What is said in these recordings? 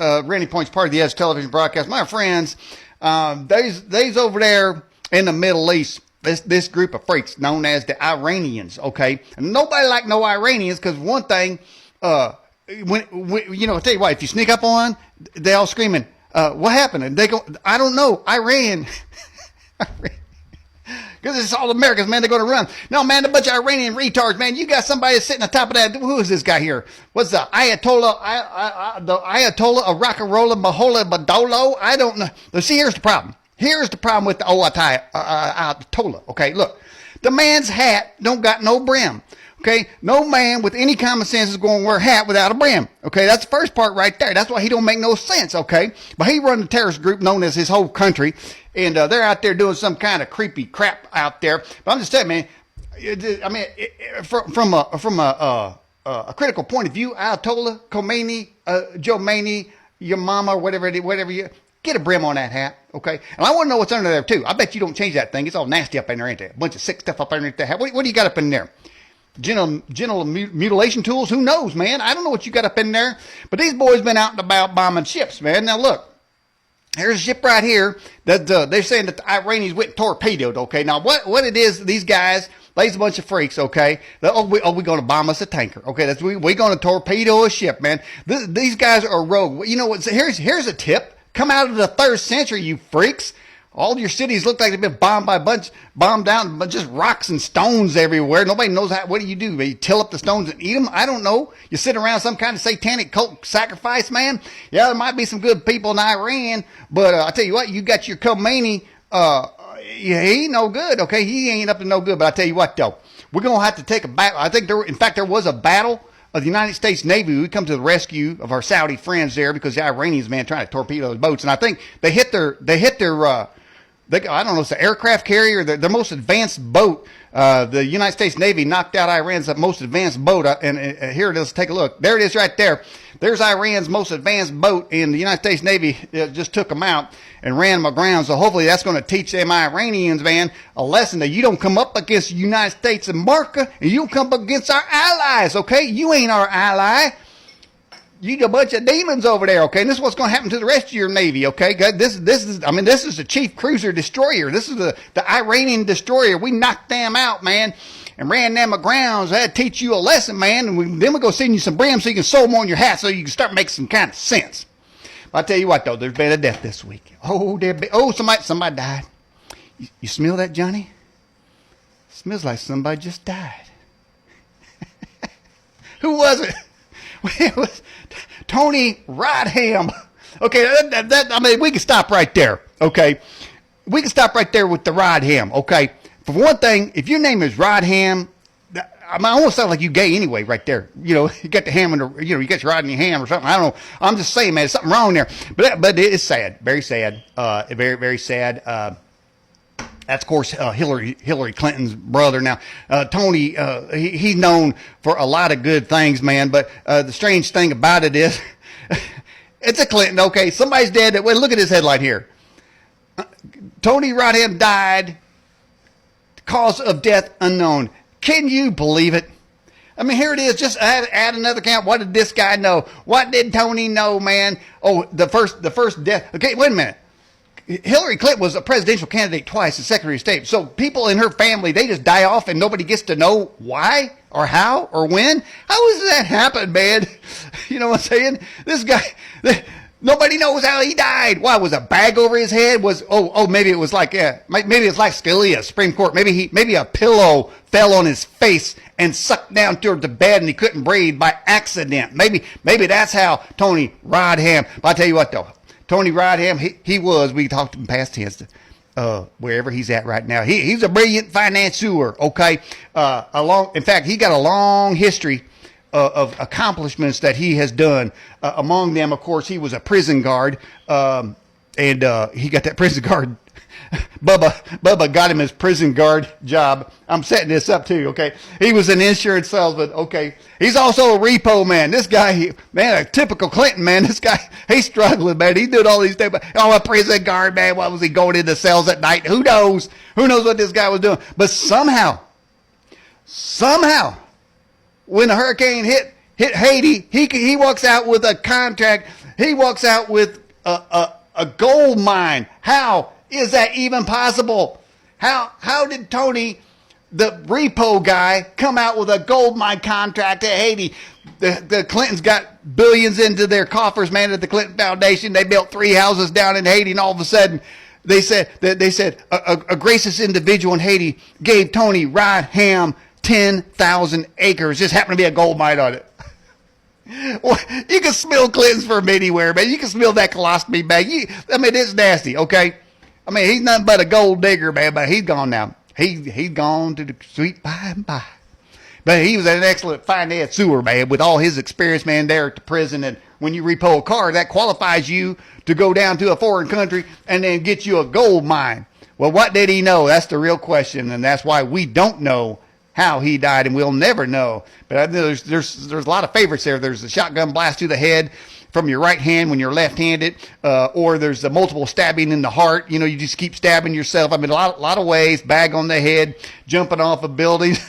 Ranting Point's part of the Edge television broadcast. My friends, they's over there in the Middle East. This group of freaks known as the Iranians, okay? And nobody like no Iranians, because one thing, when I tell you what, if you sneak up on, they all screaming, what happened? And they go, I don't know, Iran. Because it's all Americans, man, they're going to run. No, man, a bunch of Iranian retards, man. You got somebody sitting on top of that. Who is this guy here? What's the Ayatollah, the Ayatollah Arakarola Mahola Badolo? I don't know. See, here's the problem. Here's the problem with the Ayatollah. Okay, look. The man's hat don't got no brim. Okay, no man with any common sense is going to wear a hat without a brim. Okay, that's the first part right there. That's why he don't make no sense. Okay, but he run a terrorist group known as his whole country, and they're out there doing some kind of creepy crap out there. But I'm just telling you, man. I mean, from a critical point of view, Ayatollah Khomeini, Joe Maney, your mama, whatever you. Get a brim on that hat, okay? And I want to know what's under there, too. I bet you don't change that thing. It's all nasty up in there, ain't there? A bunch of sick stuff up underneath that hat. What do you got up in there? Genital mutilation tools? Who knows, man? I don't know what you got up in there. But these boys been out and about bombing ships, man. Now, look. Here's a ship right here that they're saying that the Iranians went torpedoed, okay? Now, what it is, these guys, they's a bunch of freaks, okay? We're going to bomb us a tanker, okay? We're going to torpedo a ship, man. These guys are rogue. You know what? Here's a tip. Come out of the 3rd century, you freaks. All your cities look like they've been bombed down, but just rocks and stones everywhere. Nobody knows what do? You till up the stones and eat them? I don't know. You sit around some kind of satanic cult sacrifice, man? Yeah, there might be some good people in Iran, but I tell you what, you got your Khomeini, he ain't no good, okay? He ain't up to no good, but I tell you what, though, we're going to have to take a battle. I think there was a battle of the United States Navy. We come to the rescue of our Saudi friends there because the Iranians, man, trying to torpedo those boats. And I think they hit their I don't know, it's an aircraft carrier, their most advanced boat. The United States Navy knocked out Iran's most advanced boat. And here it is. Take a look. There it is right there. There's Iran's most advanced boat, and the United States Navy just took them out and ran them aground. So hopefully that's going to teach them Iranians, man, a lesson that you don't come up against the United States of America, and you don't come up against our allies, okay? You ain't our ally. You a bunch of demons over there, okay? And this is what's going to happen to the rest of your Navy, okay? This is the chief cruiser destroyer. This is the Iranian destroyer. We knocked them out, man, and ran them aground. So I had to teach you a lesson, man. And then we're going to send you some brim so you can sew them on your hat so you can start making some kind of sense. But I'll tell you what, though, there's been a death this week. Somebody died. You smell that, Johnny? It smells like somebody just died. Who was it? It was Tony Rodham. Okay, we can stop right there, okay? We can stop right there with the Rodham, okay? For one thing, if your name is Rodham, I almost sound like you gay anyway right there. You know, you got the ham you got your rod in your ham or something. I don't know. I'm just saying, man, there's something wrong there. But it's sad. Very sad. Very, very sad. That's, of course, Hillary Clinton's brother. Now, Tony, he's known for a lot of good things, man. But the strange thing about it is, it's a Clinton. Okay, somebody's dead. Wait, look at this headline here. Tony Rodham died. Cause of death unknown. Can you believe it? I mean, here it is. Just add another count. What did this guy know? What did Tony know, man? Oh, the first death. Okay, wait a minute. Hillary Clinton was a presidential candidate twice as Secretary of State. So people in her family, they just die off and nobody gets to know why or how or when. How does that happen, man? You know what I'm saying? This guy, nobody knows how he died. Why, was a bag over his head? Maybe it was like, maybe it's like Scalia, Supreme Court. Maybe a pillow fell on his face and sucked down toward the bed and he couldn't breathe by accident. Maybe that's how Tony Rodham. But I'll tell you what though. Tony Rodham, we talked in past tense, wherever he's at right now. He's a brilliant financier, okay? In fact, he got a long history of accomplishments that he has done. Among them, of course, he was a prison guard, and he got that prison guard. Bubba got him his prison guard job. I'm setting this up too, okay? He was an insurance salesman, okay? He's also a repo man. This guy, man, a typical Clinton, man. This guy, he's struggling, man. He did all these things. Oh, a prison guard, man. What was he going into cells at night? Who knows? Who knows what this guy was doing? But somehow, when the hurricane hit, hit Haiti. He walks out with a contract. He walks out with a gold mine. How is that even possible? How did Tony, the repo guy, come out with a gold mine contract to Haiti? The Clintons got billions into their coffers, man, at the Clinton Foundation. They built 3 houses down in Haiti, and all of a sudden, they said a gracious individual in Haiti gave Tony Rodham 10,000 acres. Just happened to be a gold mine on it. Well, you can smell Clintons from anywhere, man. You can smell that colostomy bag. It's nasty, okay? I mean, he's nothing but a gold digger, man, but he's gone now. He's gone to the sweet by and by. But he was an excellent financier, man, with all his experience, man, there at the prison. And when you repo a car, that qualifies you to go down to a foreign country and then get you a gold mine. Well, what did he know? That's the real question, and that's why we don't know how he died, and we'll never know. But I know there's a lot of favorites there. There's the shotgun blast to the head from your right hand when you're left-handed, or there's the multiple stabbing in the heart. You just keep stabbing yourself. I mean, a lot of ways. Bag on the head, jumping off of buildings.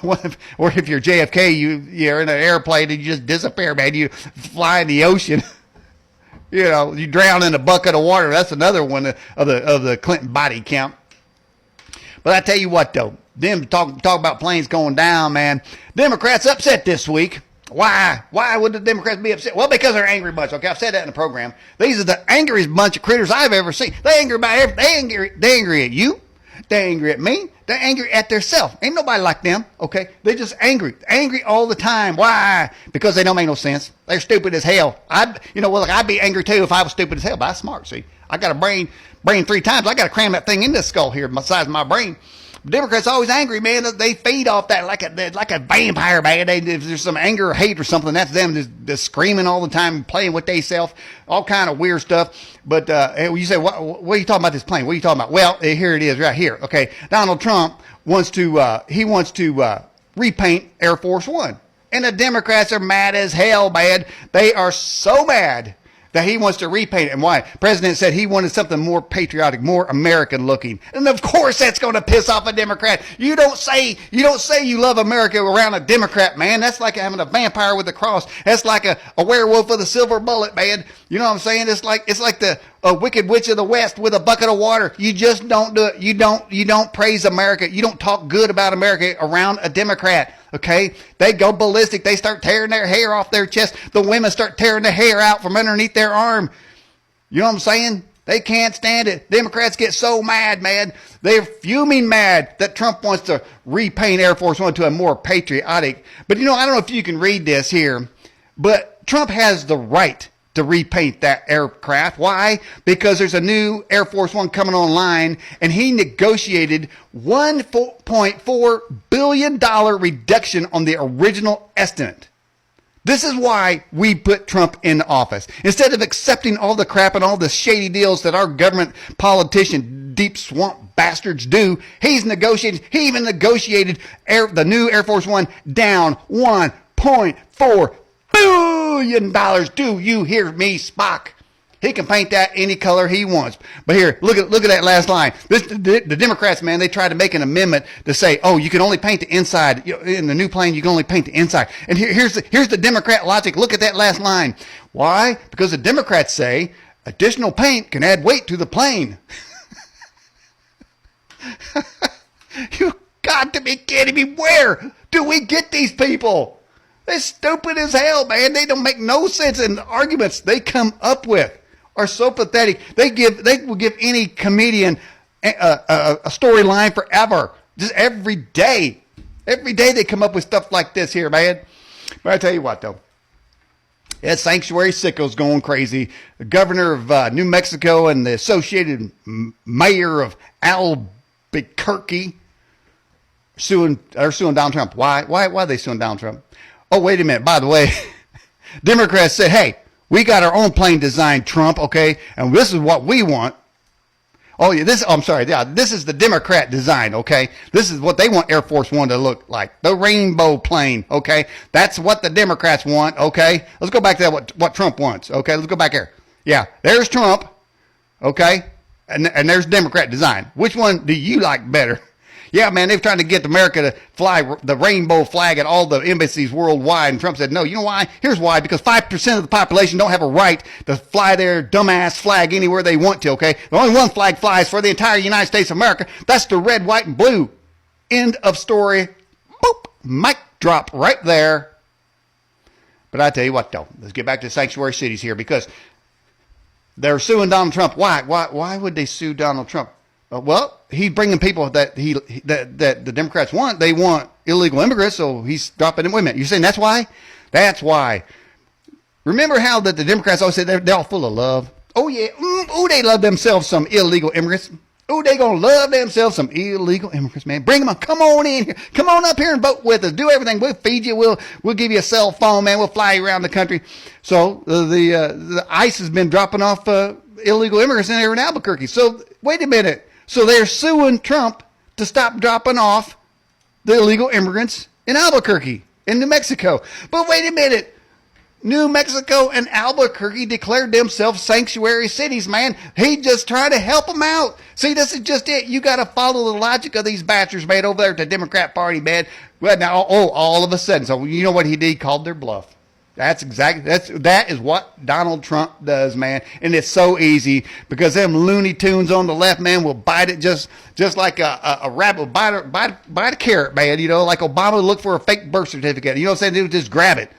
Or if you're JFK, you're in an airplane and you just disappear, man. You fly in the ocean. You drown in a bucket of water. That's another one of the Clinton body count. But I tell you what, though, them talk about planes going down, man. Democrats upset this week. Why? Why would the Democrats be upset? Well, because they're angry bunch. Okay, I've said that in the program. These are the angriest bunch of critters I've ever seen. They angry about everything. They angry at you. They angry at me. They're angry at themselves. Ain't nobody like them, okay? They're just angry. Angry all the time. Why? Because they don't make no sense. They're stupid as hell. I'd be angry too if I was stupid as hell, but I'm smart, see? I got a brain 3 times. I got to cram that thing in this skull here, the size of my brain. Democrats always angry, man. They feed off that like a vampire, man. If there's some anger or hate or something, that's them just screaming all the time, playing with themselves, all kind of weird stuff. But you say, what are you talking about this plane? What are you talking about? Well, here it is right here. Okay, Donald Trump wants to repaint Air Force One, and the Democrats are mad as hell, man. They are so mad that he wants to repaint it. And why? The president said he wanted something more patriotic, more American looking. And of course that's going to piss off a Democrat. You don't say you love America around a Democrat, man. That's like having a vampire with a cross. That's like a werewolf with a silver bullet, man. You know what I'm saying? It's like the Wicked Witch of the West with a bucket of water. You just don't do it. You don't praise America. You don't talk good about America around a Democrat. Okay, they go ballistic. They start tearing their hair off their chest. The women start tearing the hair out from underneath their arm. You know what I'm saying? They can't stand it. Democrats get so mad, man. They're fuming mad that Trump wants to repaint Air Force One to a more patriotic. But I don't know if you can read this here, but Trump has the right to repaint that aircraft. Why? Because there's a new Air Force One coming online, and he negotiated $1.4 billion reduction on the original estimate. This is why we put Trump in office. Instead of accepting all the crap and all the shady deals that our government politician, deep swamp bastards do, he even negotiated the new Air Force One down $1.4 billion. Do you hear me, Spock? He can paint that any color he wants. But here, look at that last line. The Democrats, man, they tried to make an amendment to say, oh, you can only paint the inside. In the new plane, you can only paint the inside. And here's the Democrat logic. Look at that last line. Why? Because the Democrats say additional paint can add weight to the plane. You got to be kidding me. Where do we get these people? They're stupid as hell, man. They don't make no sense, and the arguments they come up with are so pathetic. They will give any comedian a storyline forever. Just every day. Every day they come up with stuff like this here, man. But I tell you what, though. That sanctuary sicko's going crazy. The governor of New Mexico and the associated mayor of Albuquerque are suing Donald Trump. Why are they suing Donald Trump? Oh, wait a minute. By the way, Democrats said, hey, we got our own plane designed, Trump, okay? And this is what we want. Oh, yeah, I'm sorry. Yeah, this is the Democrat design, okay? This is what they want Air Force One to look like. The rainbow plane, okay? That's what the Democrats want, okay? Let's go back to what Trump wants, okay? Let's go back here. Yeah, there's Trump, okay? And there's Democrat design. Which one do you like better? Yeah, man, they're trying to get America to fly the rainbow flag at all the embassies worldwide. And Trump said, no, you know why? Here's why. Because 5% of the population don't have a right to fly their dumbass flag anywhere they want to, okay? The only one flag flies for the entire United States of America. That's the red, white, and blue. End of story. Boop. Mic drop right there. But I tell you what, though. Let's get back to sanctuary cities here, because they're suing Donald Trump. Why? Why would they sue Donald Trump? Well, he's bringing people that that the Democrats want. They want illegal immigrants, so he's dropping them. Wait a minute. You're saying that's why? That's why. Remember how that the Democrats always say they're all full of love? Oh, yeah. Oh, they love themselves some illegal immigrants. Oh, they going to love themselves some illegal immigrants, man. Bring them on. Come on in here. Come on up here and vote with us. Do everything. We'll feed you. We'll give you a cell phone, man. We'll fly you around the country. So the ICE has been dropping off illegal immigrants in there in Albuquerque. So wait a minute. So they're suing Trump to stop dropping off the illegal immigrants in Albuquerque, in New Mexico. But wait a minute. New Mexico and Albuquerque declared themselves sanctuary cities, man. He just trying to help them out. See, this is just it. You got to follow the logic of these bastards, man, over there at the Democrat Party, man. Well, now, all of a sudden. So you know what he did? He called their bluff. That is what Donald Trump does, man. And it's so easy, because them Looney Tunes on the left, man, will bite it just like a rabbit will bite a carrot, man. You know, like Obama would look for a fake birth certificate. You know what I'm saying? They would just grab it.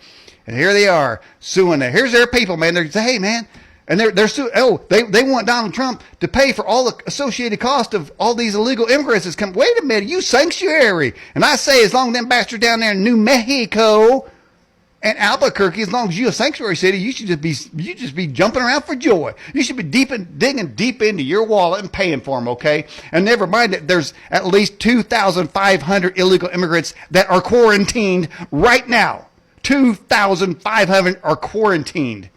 And here they are suing there. Here's their people, man. They're saying, hey, man. And they're suing. Oh, they want Donald Trump to pay for all the associated cost of all these illegal immigrants that's come. Wait a minute, you sanctuary. And I say, as long as them bastards down there in New Mexico and Albuquerque, as long as you're a sanctuary city, you should just be jumping around for joy. You should be digging deep into your wallet and paying for them, okay? And never mind that there's at least 2,500 illegal immigrants that are quarantined right now. 2,500 are quarantined.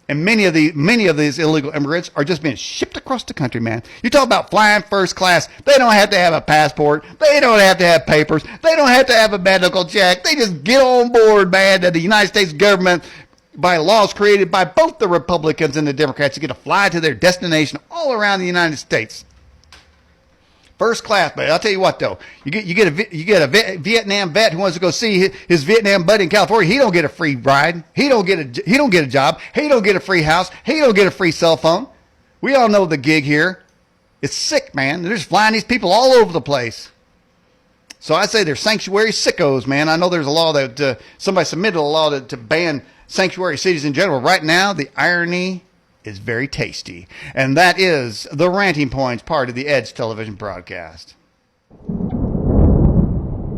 And many of these illegal immigrants are just being shipped across the country, man. You talk about flying first class. They don't have to have a passport. They don't have to have papers. They don't have to have a medical check. They just get on board, man, that the United States government, by laws created by both the Republicans and the Democrats, you get to fly to their destination all around the United States. First class, but I'll tell you what, though, you get a Vietnam vet who wants to go see his Vietnam buddy in California. He don't get a free ride. He don't get a job. He don't get a free house. He don't get a free cell phone. We all know the gig here. It's sick, man. They're just flying these people all over the place. So I say they're sanctuary sickos, man. I know there's a law that somebody submitted a law to ban sanctuary cities in general. Right now, the irony is very tasty. And that is the Ranting Points, part of the Edge television broadcast.